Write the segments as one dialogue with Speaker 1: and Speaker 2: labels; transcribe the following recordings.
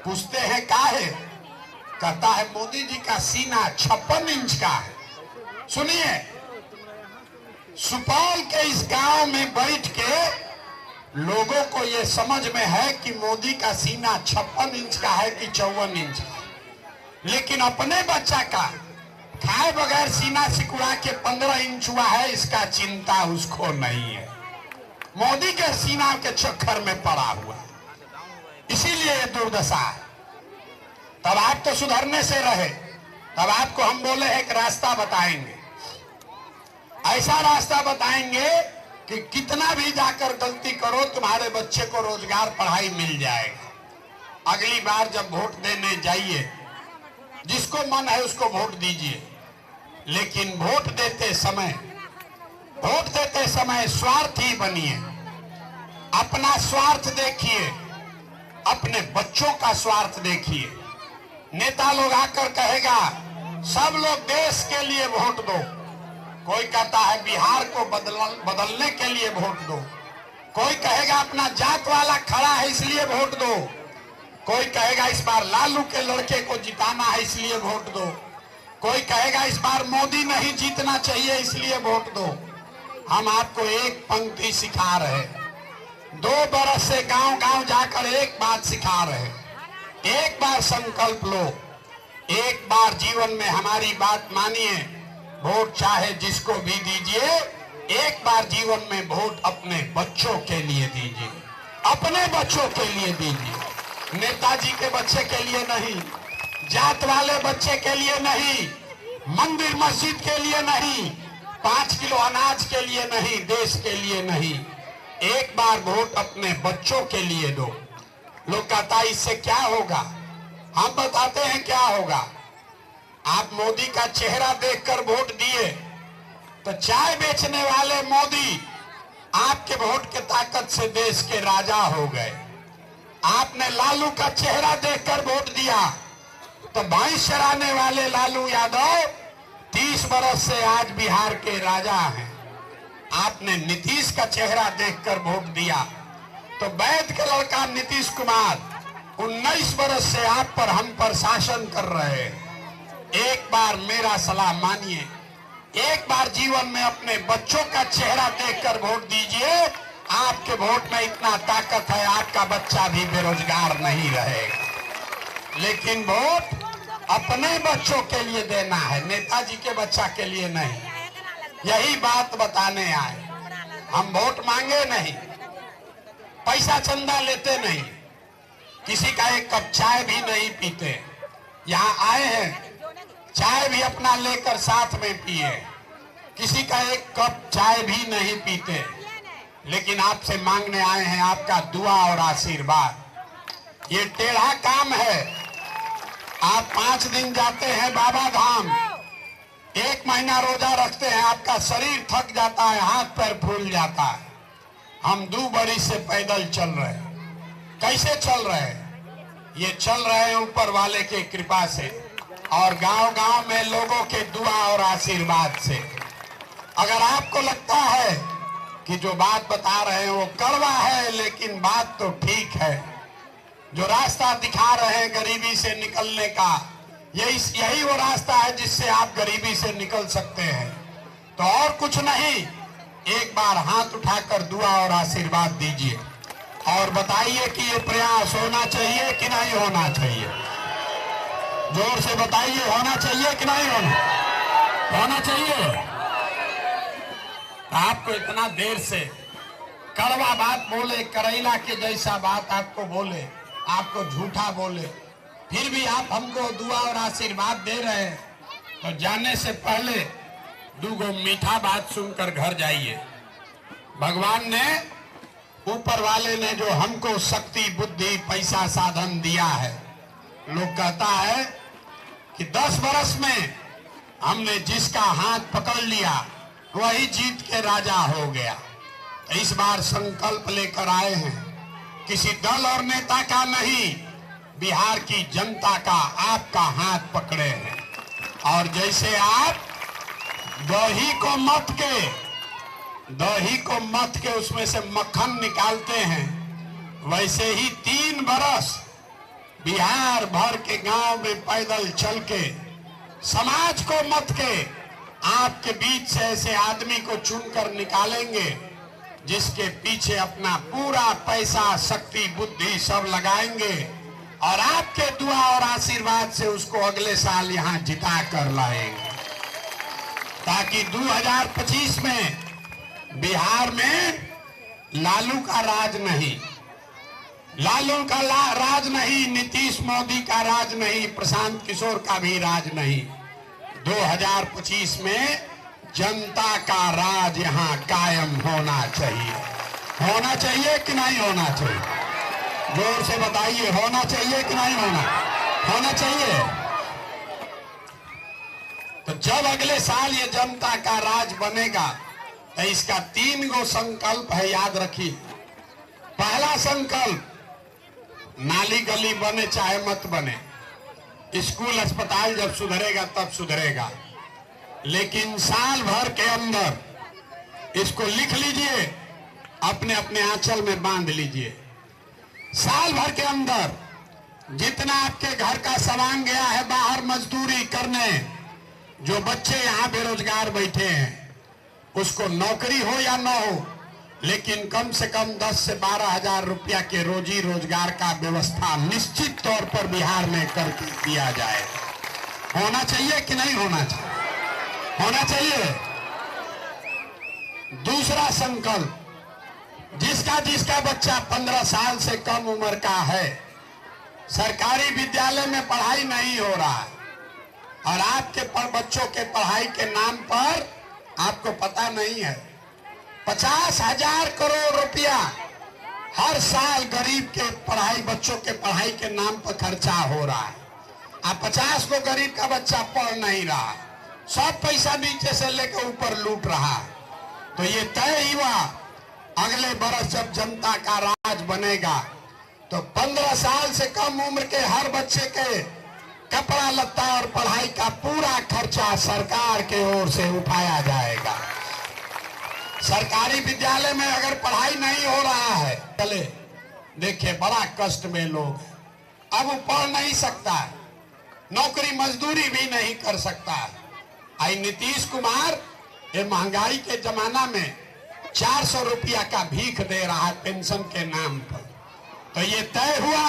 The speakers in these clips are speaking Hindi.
Speaker 1: पूछते हैं का है, कहता है मोदी जी का सीना 56 इंच का है। सुनिए, सुपौल के इस गांव में बैठ के लोगों को यह समझ में है कि मोदी का सीना 56 इंच का है कि 54 इंच का, लेकिन अपने बच्चा का खाए बगैर सीना सिकुड़ा के 15 इंच हुआ है, इसका चिंता उसको नहीं है। मोदी के सीना के चक्कर में पड़ा हुआ, इसीलिए ये दुर्दशा है। तब आप तो सुधरने से रहे, तब आपको हम बोले एक रास्ता बताएंगे, ऐसा रास्ता बताएंगे कि कितना भी जाकर गलती करो तुम्हारे बच्चे को रोजगार पढ़ाई मिल जाएगा। अगली बार जब वोट देने जाइए, जिसको मन है उसको वोट दीजिए, लेकिन वोट देते समय स्वार्थी बनिए। अपना स्वार्थ देखिए, अपने बच्चों का स्वार्थ देखिए। नेता लोग आकर कहेगा सब लोग देश के लिए वोट दो, कोई कहता है बिहार को बदलने के लिए वोट दो, कोई कहेगा अपना जात वाला खड़ा है इसलिए वोट दो, कोई कहेगा इस बार लालू के लड़के को जिताना है इसलिए वोट दो, कोई कहेगा इस बार मोदी नहीं जीतना चाहिए इसलिए वोट दो। हम आपको एक पंक्ति सिखा रहे, 2 बरस से गांव गांव जाकर एक बात सिखा रहे, एक बार संकल्प लो, एक बार जीवन में हमारी बात मानिए, वोट चाहे जिसको भी दीजिए, एक बार जीवन में वोट अपने बच्चों के लिए दीजिए, अपने बच्चों के लिए दीजिए। नेताजी के बच्चे के लिए नहीं, जात वाले बच्चे के लिए नहीं, मंदिर मस्जिद के लिए नहीं, 5 किलो अनाज के लिए नहीं, देश के लिए नहीं, एक बार वोट अपने बच्चों के लिए दो। लोग कहता है इससे क्या होगा, हम बताते हैं क्या होगा। आप मोदी का चेहरा देखकर वोट दिए तो चाय बेचने वाले मोदी आपके वोट के ताकत से देश के राजा हो गए। आपने लालू का चेहरा देखकर वोट दिया तो भैंस चराने वाले लालू यादव 30 बरस से आज बिहार के राजा हैं। आपने नीतीश का चेहरा देखकर वोट दिया तो वैद के लड़का नीतीश कुमार 19 बरस से आप पर हम पर शासन कर रहे हैं। एक बार मेरा सलाह मानिए, एक बार जीवन में अपने बच्चों का चेहरा देखकर वोट दीजिए। आपके वोट में इतना ताकत है, आपका बच्चा भी बेरोजगार नहीं रहेगा। लेकिन वोट अपने बच्चों के लिए देना है, नेताजी के बच्चा के लिए नहीं। यही बात बताने आए। हम वोट मांगे नहीं, पैसा चंदा लेते नहीं, किसी का एक कप चाय भी नहीं पीते। यहाँ आए हैं, चाय भी अपना लेकर साथ में पिए, किसी का एक कप चाय भी नहीं पीते, लेकिन आपसे मांगने आए हैं आपका दुआ और आशीर्वाद। ये टेढ़ा काम है। आप 5 दिन जाते हैं बाबा धाम, 1 महीना रोजा रखते हैं, आपका शरीर थक जाता है, हाथ पैर फूल जाता है। हम 2 बरस से पैदल चल रहे हैं। कैसे चल रहे हैं? ये चल रहे हैं ऊपर वाले के कृपा से और गांव-गांव में लोगों के दुआ और आशीर्वाद से। अगर आपको लगता है कि जो बात बता रहे हैं वो कड़वा है, लेकिन बात तो ठीक है, जो रास्ता दिखा रहे हैं गरीबी से निकलने का, यही वो रास्ता है जिससे आप गरीबी से निकल सकते हैं। तो और कुछ नहीं, एक बार हाथ उठाकर दुआ और आशीर्वाद दीजिए और बताइए कि ये प्रयास होना चाहिए कि नहीं होना चाहिए। जोर से बताइए, होना चाहिए कि नहीं होना चाहिए। आपको इतना देर से कड़वा बात बोले, करेला के जैसा बात आपको बोले, आपको झूठा बोले, फिर भी आप हमको दुआ और आशीर्वाद दे रहे हैं, तो जाने से पहले 2 मीठा बात सुनकर घर जाइए। भगवान ने, ऊपर वाले ने जो हमको शक्ति, बुद्धि, पैसा, साधन दिया है, लोग कहता है कि 10 बरस में हमने जिसका हाथ पकड़ लिया वही जीत के राजा हो गया। इस बार संकल्प लेकर आए हैं, किसी दल और नेता का नहीं, बिहार की जनता का, आपका हाथ पकड़े हैं। और जैसे आप दही को मथ के उसमें से मक्खन निकालते हैं, वैसे ही 3 बरस बिहार भर के गांव में पैदल चल के समाज को मत के आपके बीच से ऐसे आदमी को चुनकर निकालेंगे जिसके पीछे अपना पूरा पैसा, शक्ति, बुद्धि सब लगाएंगे और आपके दुआ और आशीर्वाद से उसको अगले साल यहां जिता कर लाएंगे, ताकि 2025 में बिहार में लालू का राज नहीं, राज नहीं, नीतीश मोदी का राज नहीं, प्रशांत किशोर का भी राज नहीं। 2025 में जनता का राज यहां कायम होना चाहिए। होना चाहिए कि नहीं होना चाहिए? जोर से बताइए, होना चाहिए कि नहीं होना चाहिए? तो जब अगले साल ये जनता का राज बनेगा तो इसका 3 गो संकल्प है, याद रखिए। पहला संकल्प, नाली गली बने चाहे मत बने, स्कूल अस्पताल जब सुधरेगा तब सुधरेगा, लेकिन साल भर के अंदर इसको लिख लीजिए, अपने अपने आंचल में बांध लीजिए। साल भर के अंदर जितना आपके घर का सामान गया है बाहर मजदूरी करने, जो बच्चे यहां बेरोजगार बैठे हैं, उसको नौकरी हो या न हो, लेकिन कम से कम 10 से 12 हजार रुपया के रोजी रोजगार का व्यवस्था निश्चित तौर पर बिहार में करके दिया जाए। होना चाहिए कि नहीं होना चाहिए? होना चाहिए। दूसरा संकल्प, जिसका बच्चा 15 साल से कम उम्र का है, सरकारी विद्यालय में पढ़ाई नहीं हो रहा है और आपके बच्चों के पढ़ाई के नाम पर आपको पता नहीं है 50,000 करोड़ रुपया हर साल गरीब के पढ़ाई, बच्चों के पढ़ाई के नाम पर खर्चा हो रहा है। अब 50 को गरीब का बच्चा पढ़ नहीं रहा, सब पैसा नीचे से लेकर ऊपर लूट रहा। तो ये तय हुआ अगले बरस जब जनता का राज बनेगा तो 15 साल से कम उम्र के हर बच्चे के कपड़ा लत्ता और पढ़ाई का पूरा खर्चा सरकार के ओर से उठाया जाएगा। सरकारी विद्यालय में अगर पढ़ाई नहीं हो रहा है, चले देखिए बड़ा कष्ट में लोग, अब वो पढ़ नहीं सकता, नौकरी मजदूरी भी नहीं कर सकता। आई नीतीश कुमार ये महंगाई के जमाना में 400 रुपया का भीख दे रहा है पेंशन के नाम पर। तो ये तय हुआ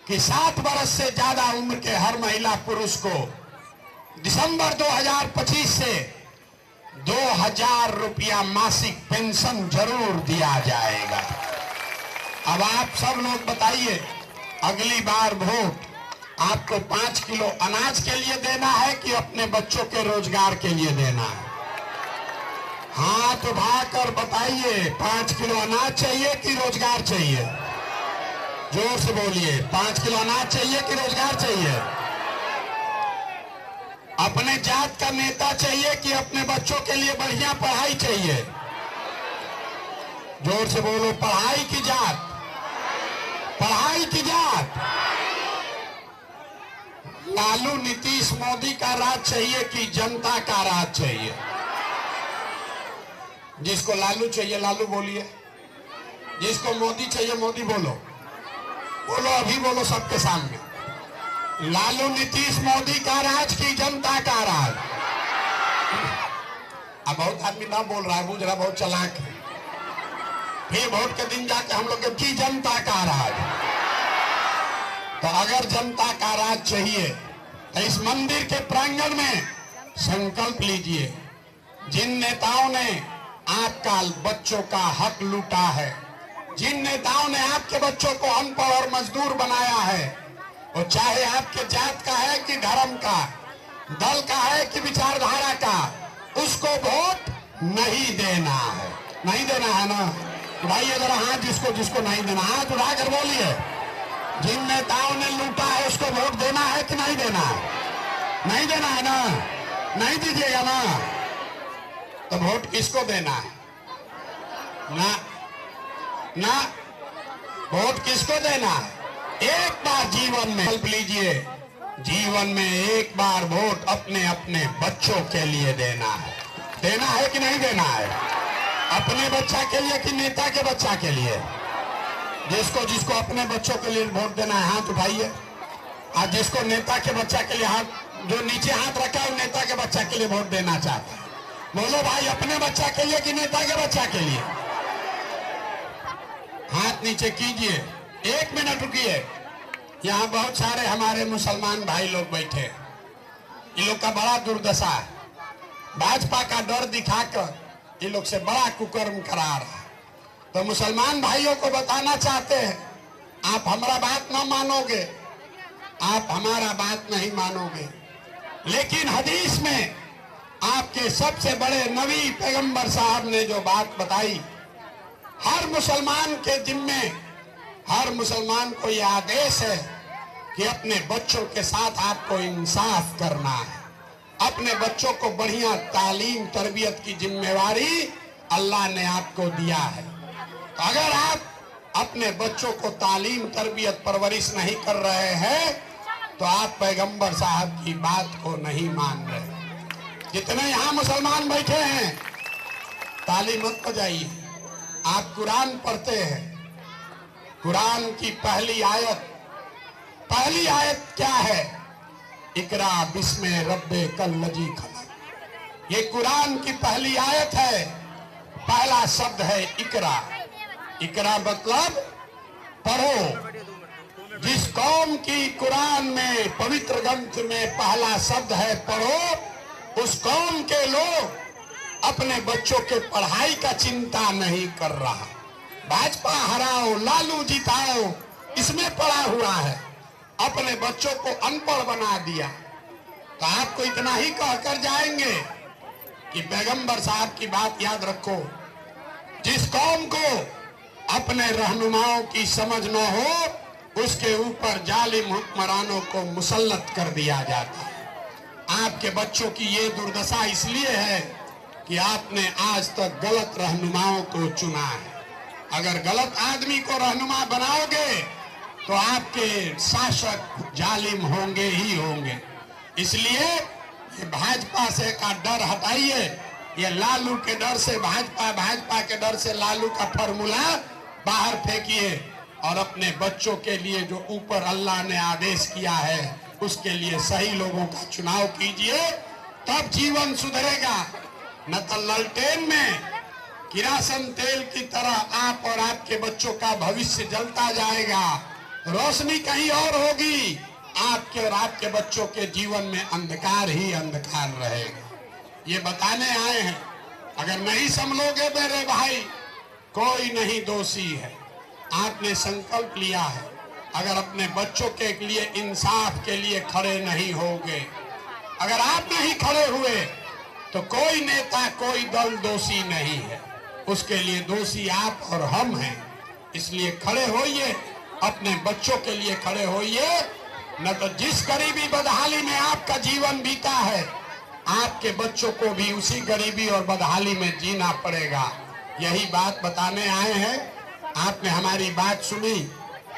Speaker 1: कि 7 वर्ष से ज्यादा उम्र के हर महिला पुरुष को दिसंबर 2025 से 2000 रुपया मासिक पेंशन जरूर दिया जाएगा। अब आप सब लोग बताइए, अगली बार वोट आपको 5 किलो अनाज के लिए देना है कि अपने बच्चों के रोजगार के लिए देना है? हाथ उठाकर बताइए, 5 किलो अनाज चाहिए कि रोजगार चाहिए? जोर से बोलिए, 5 किलो अनाज चाहिए कि रोजगार चाहिए? अपने जात का नेता चाहिए कि अपने बच्चों के लिए बढ़िया पढ़ाई चाहिए? जोर से बोलो, पढ़ाई की जात, पढ़ाई की जात। लालू नीतीश मोदी का राज चाहिए कि जनता का राज चाहिए? जिसको लालू चाहिए लालू बोलिए, जिसको मोदी चाहिए मोदी बोलो, बोलो अभी बोलो सबके सामने। लालू नीतीश मोदी का राज की जनता का राज? अब बहुत आदमी ना बोल रहा है, बुझ रहा बहुत चालाक है, फिर वोट के दिन जाके हम लोग की जनता का राज। तो अगर जनता का राज चाहिए तो इस मंदिर के प्रांगण में संकल्प लीजिए, जिन नेताओं ने आपका बच्चों का हक लूटा है, जिन नेताओं ने आपके बच्चों को अनपढ़ और मजदूर बनाया है, वो चाहे आपके जात का है कि धर्म का, दल का है कि विचारधारा का, उसको वोट नहीं देना है। नहीं देना है ना? उठाइए जरा हाथ, जिसको जिसको नहीं देना हाथ उठाकर बोलिए। जिन नेताओं ने लूटा है उसको वोट देना है कि नहीं देना है? नहीं देना है ना? नहीं दीजिएगा ना? तो वोट किसको देना है? ना ना, वोट किसको देना है? एक बार जीवन में कल्प लीजिए, जीवन में एक बार वोट अपने अपने बच्चों के लिए देना है। देना है कि नहीं देना है? अपने बच्चा के लिए कि नेता के बच्चा के लिए? जिसको जिसको अपने बच्चों के लिए वोट देना है हाथ उठाइए। और जिसको नेता के बच्चा के लिए हाथ, जो नीचे हाथ रखा है नेता के बच्चा के लिए वोट देना चाहता है, बोलो भाई अपने बच्चा के लिए कि नेता के बच्चा के लिए? हाथ नीचे कीजिए। 1 मिनट रुकिए। यहाँ बहुत सारे हमारे मुसलमान भाई लोग बैठे, इन लोग का बड़ा दुर्दशा है। भाजपा का डर दिखाकर इन लोग से बड़ा कुकर्म करा रहा है। तो मुसलमान भाइयों को बताना चाहते हैं, आप हमारा बात ना मानोगे, आप हमारा बात नहीं मानोगे, लेकिन हदीस में आपके सबसे बड़े नबी पैगंबर साहब ने जो बात बताई, हर मुसलमान के जिम्मे, हर मुसलमान को यह आदेश है कि अपने बच्चों के साथ आपको इंसाफ करना है। अपने बच्चों को बढ़िया तालीम तरबियत की जिम्मेवारी अल्लाह ने आपको दिया है। तो अगर आप अपने बच्चों को तालीम तरबियत परवरिश नहीं कर रहे हैं तो आप पैगंबर साहब की बात को नहीं मान रहे। जितने यहाँ मुसलमान बैठे हैं, ताली मत बजाइए। आप कुरान पढ़ते हैं, कुरान की पहली आयत क्या है? इकरा बिस्मे रब्बे कल्लजी खलक। ये कुरान की पहली आयत है। पहला शब्द है इकरा। इकरा मतलब पढ़ो। जिस कौम की कुरान में, पवित्र ग्रंथ में पहला शब्द है पढ़ो, उस कौम के लोग अपने बच्चों के पढ़ाई का चिंता नहीं कर रहा। भाजपा हराओ, लालू जिताओ, इसमें पड़ा हुआ है। अपने बच्चों को अनपढ़ बना दिया। तो आपको इतना ही कहकर जाएंगे कि पैगंबर साहब की बात याद रखो। जिस कौम को अपने रहनुमाओं की समझ न हो, उसके ऊपर जालिम हुक्मरानों को मुसल्लत कर दिया जाता है। आपके बच्चों की ये दुर्दशा इसलिए है कि आपने आज तक गलत रहनुमाओं को चुना है। अगर गलत आदमी को रहनुमा बनाओगे तो आपके शासक जालिम होंगे ही होंगे। इसलिए ये भाजपा से का डर हटाइए। ये लालू के डर से भाजपा, भाजपा के डर से लालू का फॉर्मूला बाहर फेंकिए और अपने बच्चों के लिए जो ऊपर अल्लाह ने आदेश किया है उसके लिए सही लोगों का चुनाव कीजिए, तब जीवन सुधरेगा। न तो ललटेन में किरासन तेल की तरह आप और आपके बच्चों का भविष्य जलता जाएगा। रोशनी कहीं और होगी, आपके और आपके बच्चों के जीवन में अंधकार ही अंधकार रहेगा। ये बताने आए हैं। अगर नहीं समझोगे मेरे भाई, कोई नहीं दोषी है। आपने संकल्प लिया है, अगर अपने बच्चों के लिए इंसाफ के लिए खड़े नहीं होगे, अगर आप नहीं खड़े हुए तो कोई नेता, कोई दल दोषी नहीं है। उसके लिए दोषी आप और हम हैं। इसलिए खड़े होइए, अपने बच्चों के लिए खड़े होइए। न तो जिस गरीबी बदहाली में आपका जीवन बीता है, आपके बच्चों को भी उसी गरीबी और बदहाली में जीना पड़ेगा। यही बात बताने आए हैं। आपने हमारी बात सुनी,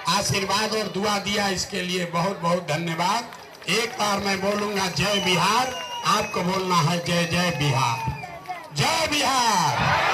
Speaker 1: आशीर्वाद और दुआ दिया, इसके लिए बहुत बहुत धन्यवाद। एक बार मैं बोलूंगा जय बिहार, आपको बोलना है जय जय बिहार। जय बिहार।